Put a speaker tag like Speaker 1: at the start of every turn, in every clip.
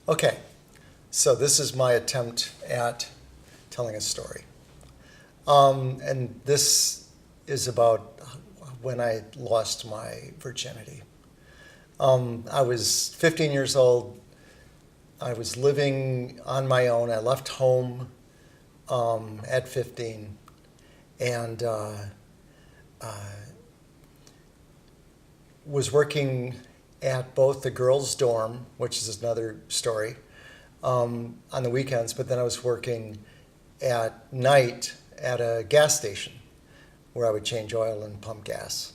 Speaker 1: Okay, so this is my attempt at telling a story. And this is about when I lost my virginity. I was 15 years old. I was living on my own. I left home at 15 and was working at both the girls' dorm, which is another story, on the weekends, but then I was working at night at a gas station where I would change oil and pump gas.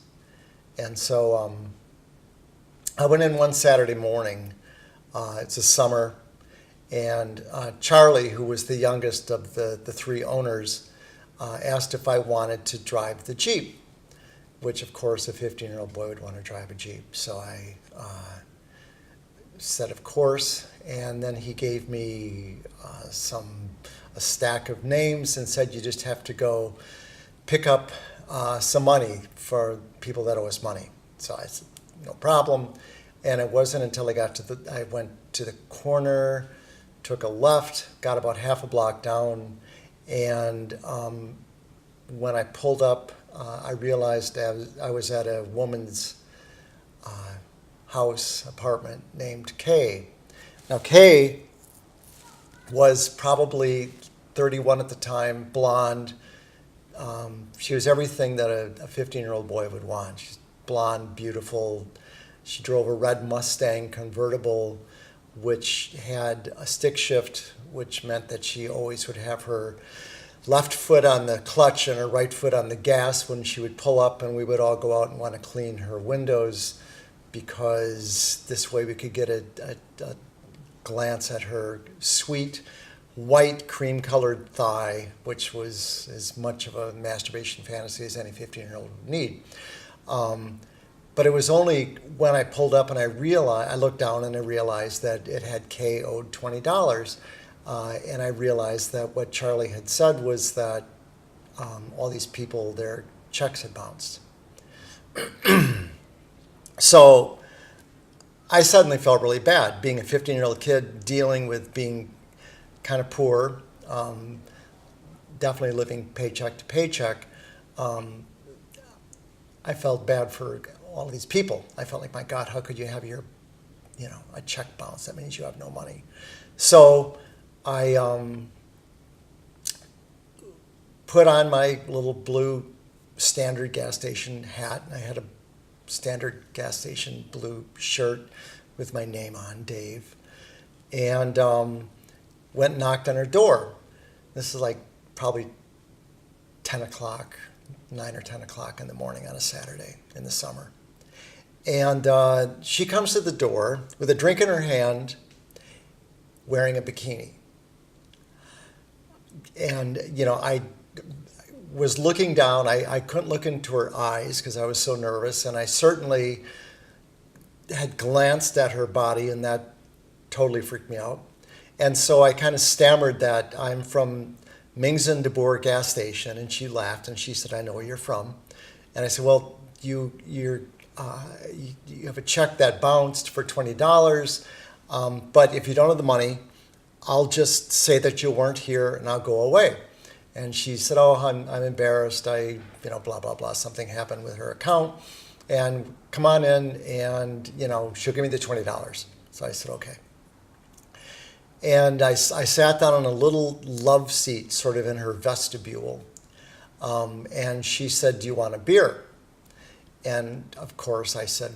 Speaker 1: And so I went in one Saturday morning. It's a summer, and Charlie, who was the youngest of the three owners, asked if I wanted to drive the Jeep, which of course a 15-year-old boy would want to drive a Jeep. So I said, of course, and then he gave me a stack of names and said, you just have to go pick up some money for people that owe us money. So I said, no problem. And it wasn't until I went to the corner, took a left, got about half a block down, and when I pulled up, I realized I was at a woman's apartment named Kay. Now, Kay was probably 31 at the time, blonde. She was everything that a 15-year-old boy would want. She's blonde, beautiful. She drove a red Mustang convertible, which had a stick shift, which meant that she always would have her left foot on the clutch and her right foot on the gas when she would pull up, and we would all go out and want to clean her windows because this way we could get a glance at her sweet white cream-colored thigh, which was as much of a masturbation fantasy as any 15-year-old would need. But it was only when I pulled up and I looked down and I realized that it had K owed $20. And I realized that what Charlie had said was that all these people, their checks had bounced. So I suddenly felt really bad, being a 15-year-old kid dealing with being kind of poor, definitely living paycheck to paycheck. I felt bad for all of these people. I felt like, my God, how could you have a check bounce? That means you have no money. So I put on my little blue standard gas station hat. I had a standard gas station blue shirt with my name on, Dave, and went and knocked on her door. This is like probably 10 o'clock, 9 or 10 o'clock in the morning on a Saturday in the summer. And she comes to the door with a drink in her hand, wearing a bikini. And, I was looking down. I couldn't look into her eyes because I was so nervous. And I certainly had glanced at her body, and that totally freaked me out. And so I kind of stammered that I'm from Mingsen de Boer gas station. And she laughed and she said, I know where you're from. And I said, well, you have a check that bounced for $20. But if you don't have the money, I'll just say that you weren't here and I'll go away. And she said, oh, I'm embarrassed. Blah, blah, blah. Something happened with her account. And come on in and, she'll give me the $20. So I said, okay. And I sat down on a little love seat sort of in her vestibule. And she said, do you want a beer? And of course I said,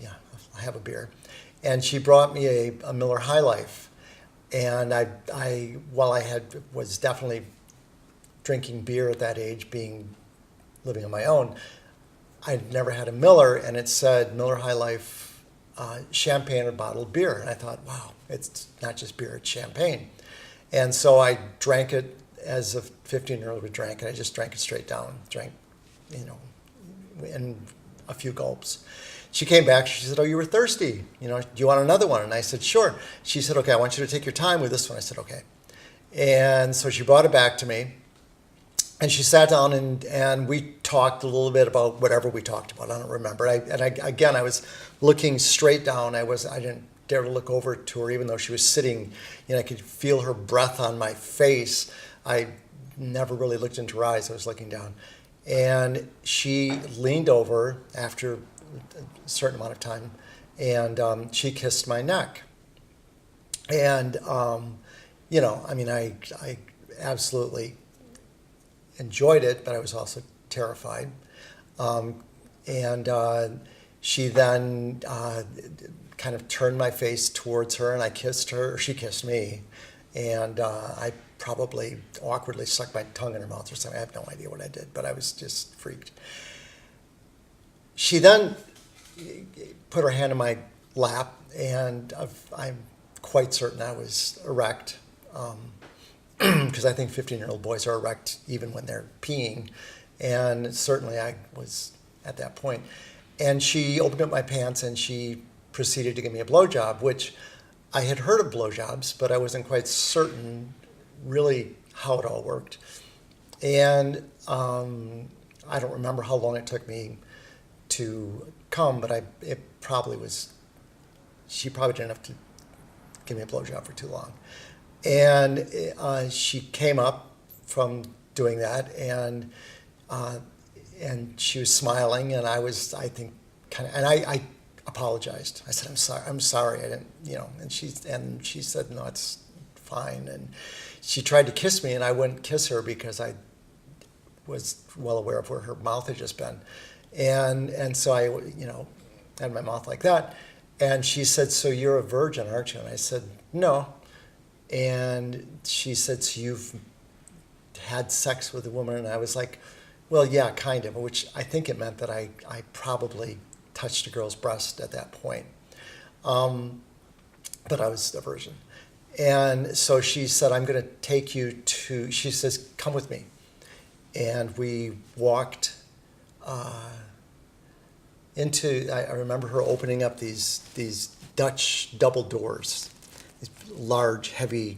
Speaker 1: yeah, I have a beer. And she brought me a Miller High Life. And while I was definitely drinking beer at that age, living on my own, I'd never had a Miller, and it said Miller High Life champagne or bottled beer. And I thought, wow, it's not just beer, it's champagne. And so I drank it as a 15-year-old would drink, and I just drank it straight down, in a few gulps. She came back, she said, oh, you were thirsty. Do you want another one? And I said, sure. She said, okay, I want you to take your time with this one. I said, okay. And so she brought it back to me. And she sat down and we talked a little bit about whatever we talked about. I don't remember. I was looking straight down. I didn't dare to look over to her, even though she was sitting. I could feel her breath on my face. I never really looked into her eyes. I was looking down. And she leaned over after a certain amount of time, and she kissed my neck. And, I absolutely enjoyed it, but I was also terrified. And she then kind of turned my face towards her, and I kissed her. She kissed me, and I probably awkwardly stuck my tongue in her mouth or something. I have no idea what I did, but I was just freaked. She then put her hand in my lap, and I'm quite certain I was erect, because I think 15-year-old boys are erect even when they're peeing, and certainly I was at that point. And she opened up my pants and she proceeded to give me a blowjob, which I had heard of blowjobs, but I wasn't quite certain really how it all worked. And I don't remember how long it took me to come, but she probably didn't have to give me a blowjob for too long. And she came up from doing that, and she was smiling, and I think, and I apologized. I said, I'm sorry, I didn't, and she said, no, it's fine. And she tried to kiss me, and I wouldn't kiss her because I was well aware of where her mouth had just been. And so I, had my mouth like that. And she said, so you're a virgin, aren't you? And I said, no. And she said, so you've had sex with a woman? And I was like, well, yeah, kind of, which I think it meant that I probably touched a girl's breast at that point. But I was a virgin. And so she said, I'm going to take you to, she says, come with me. And we walked I remember her opening up these Dutch double doors, these large, heavy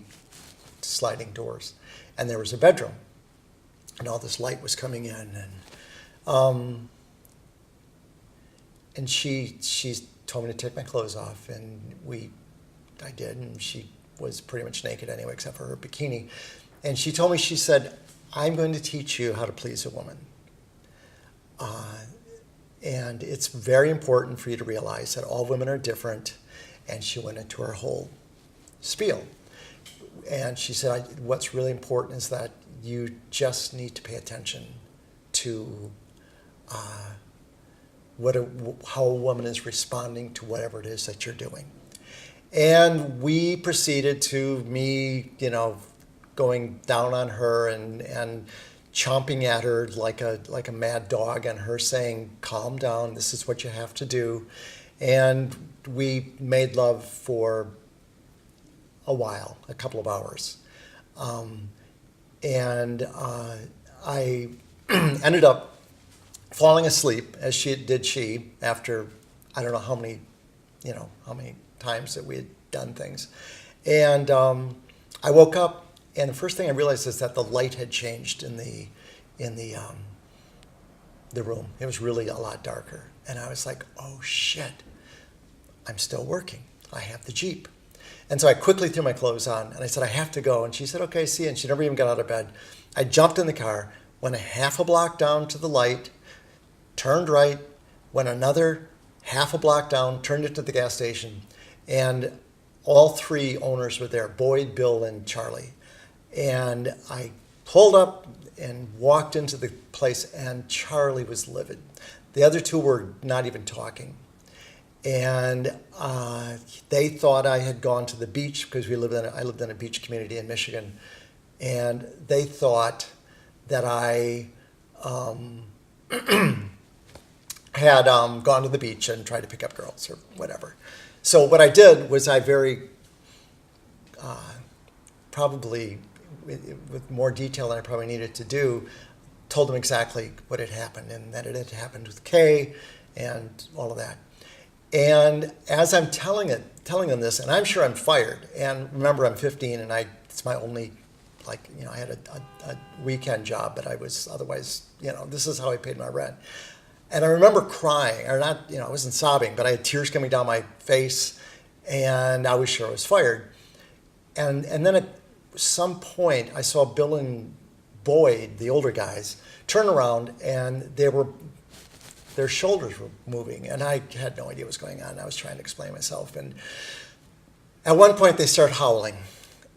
Speaker 1: sliding doors. And there was a bedroom. And all this light was coming in. And she told me to take my clothes off. And I did. And she was pretty much naked anyway, except for her bikini. And she told me, she said, I'm going to teach you how to please a woman. And it's very important for you to realize that all women are different. And she went into her whole spiel. And she said, what's really important is that you just need to pay attention to how a woman is responding to whatever it is that you're doing. And we proceeded to me, going down on her and chomping at her like a mad dog, and her saying, calm down, this is what you have to do. And we made love for a while, a couple of hours. And I ended up falling asleep, as she, after I don't know how many times that we had done things. And I woke up, and the first thing I realized is that the light had changed in the room. It was really a lot darker. And I was like, oh shit, I'm still working. I have the Jeep. And so I quickly threw my clothes on, and I said, I have to go. And she said, okay, see you. And she never even got out of bed. I jumped in the car, went a half a block down to the light, turned right, went another half a block down, turned into the gas station, and all three owners were there, Boyd, Bill, and Charlie. And I pulled up and walked into the place, and Charlie was livid. The other two were not even talking. And they thought I had gone to the beach, because I lived in a beach community in Michigan, and they thought that I had gone to the beach and tried to pick up girls or whatever. So what I did was I very probably with more detail than I probably needed to do, told them exactly what had happened, and that it had happened with Kay and all of that. And as I'm telling them this, and I'm sure I'm fired, and remember I'm 15 and it's my only, I had a weekend job, but I was otherwise, this is how I paid my rent. And I remember crying, or not, I wasn't sobbing, but I had tears coming down my face. And I was sure I was fired. And then at some point, I saw Bill and Boyd, the older guys, turn around, and their shoulders were moving, and I had no idea what was going on. I was trying to explain myself, and at one point they start howling,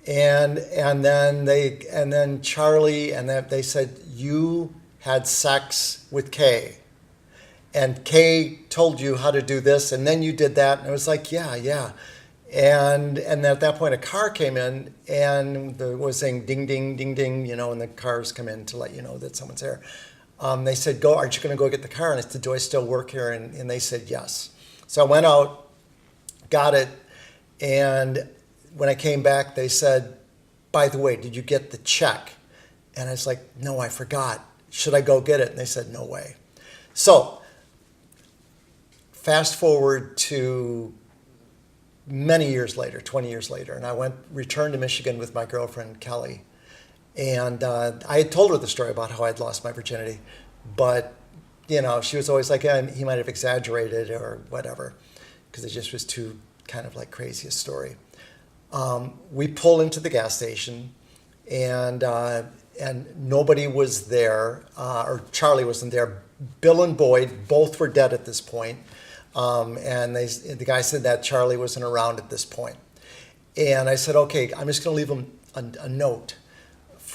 Speaker 1: and then Charlie, and then they said, "You had sex with Kay, and Kay told you how to do this, and then you did that." And I was like, "Yeah, yeah." And at that point, a car came in, and it was saying ding, ding, ding, ding, and the cars come in to let you know that someone's there. They said, "Go, aren't you going to go get the car?" And I said, "Do I still work here?" And they said, "Yes." So I went out, got it, and when I came back, they said, "By the way, did you get the check?" And I was like, "No, I forgot. Should I go get it?" And they said, "No way." So fast forward to many years later, 20 years later, and I returned to Michigan with my girlfriend, Kelly. And I had told her the story about how I'd lost my virginity, but she was always like, he might have exaggerated or whatever, because it just was too kind of like crazy a story. We pull into the gas station, and nobody was there, or Charlie wasn't there. Bill and Boyd both were dead at this point, and the guy said that Charlie wasn't around at this point. And I said, "Okay, I'm just going to leave him a note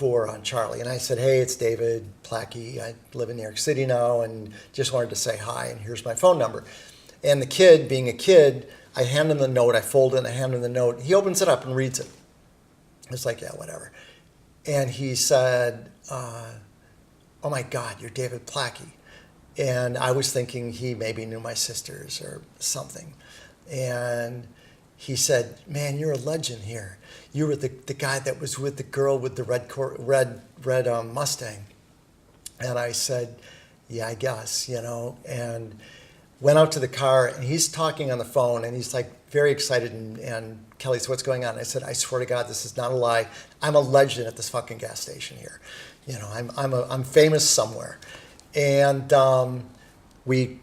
Speaker 1: on Charlie." And I said, "Hey, it's David Plackey. I live in New York City now, and just wanted to say hi, and here's my phone number." And the kid, being a kid, I hand him the note, I fold it, and I hand him the note. He opens it up and reads it. It's like, yeah, whatever. And he said, "Oh my God, you're David Plackey." And I was thinking he maybe knew my sisters or something. And he said, "Man, you're a legend here. You were the guy that was with the girl with the red Mustang." And I said, "Yeah, I guess, and went out to the car, and he's talking on the phone, and he's like very excited, and Kelly said, "What's going on?" And I said, "I swear to God, this is not a lie. I'm a legend at this fucking gas station here. I'm famous somewhere." And we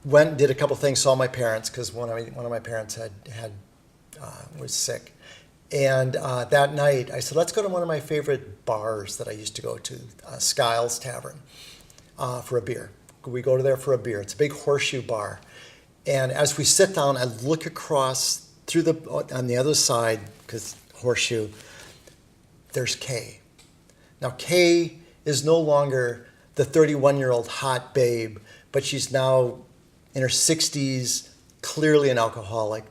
Speaker 1: went and did a couple things, saw my parents, because one of my parents was sick. And that night, I said, "Let's go to one of my favorite bars that I used to go to, Skiles Tavern, for a beer." We go to there for a beer. It's a big horseshoe bar. And as we sit down, I look across on the other side, because horseshoe, there's Kay. Now, Kay is no longer the 31-year-old hot babe, but she's now in her 60s, clearly an alcoholic,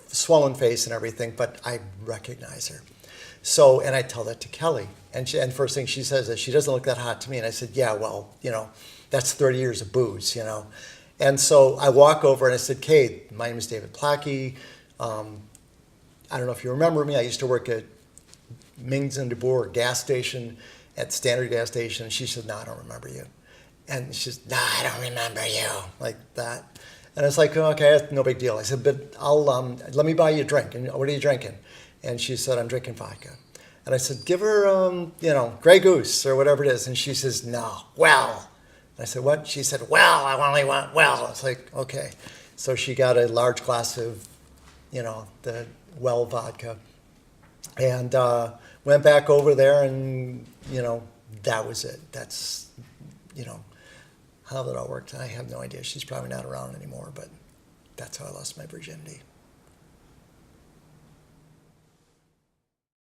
Speaker 1: swollen face and everything, but I recognize her. So, and I tell that to Kelly. And first thing she says is, "She doesn't look that hot to me." And I said, "Yeah, well, that's 30 years of booze, And so I walk over and I said, "Kay, my name is David Plackey. I don't know if you remember me. I used to work at Mings and DeBoer gas station, at Standard gas station." And she said, "No, I don't remember you." And she said, "No, I don't remember you," like that. And I was like, "Okay, that's no big deal." I said, "But I'll let me buy you a drink." And what are you drinking? And she said, "I'm drinking vodka." And I said, "Give her, Grey Goose or whatever it is." And she says, "No, well." And I said, "What?" She said, "Well, I only want well." I was like, "Okay." So she got a large glass of, the well vodka, and went back over there, and that was it. That's, how that all worked. I have no idea. She's probably not around anymore, but that's how I lost my virginity.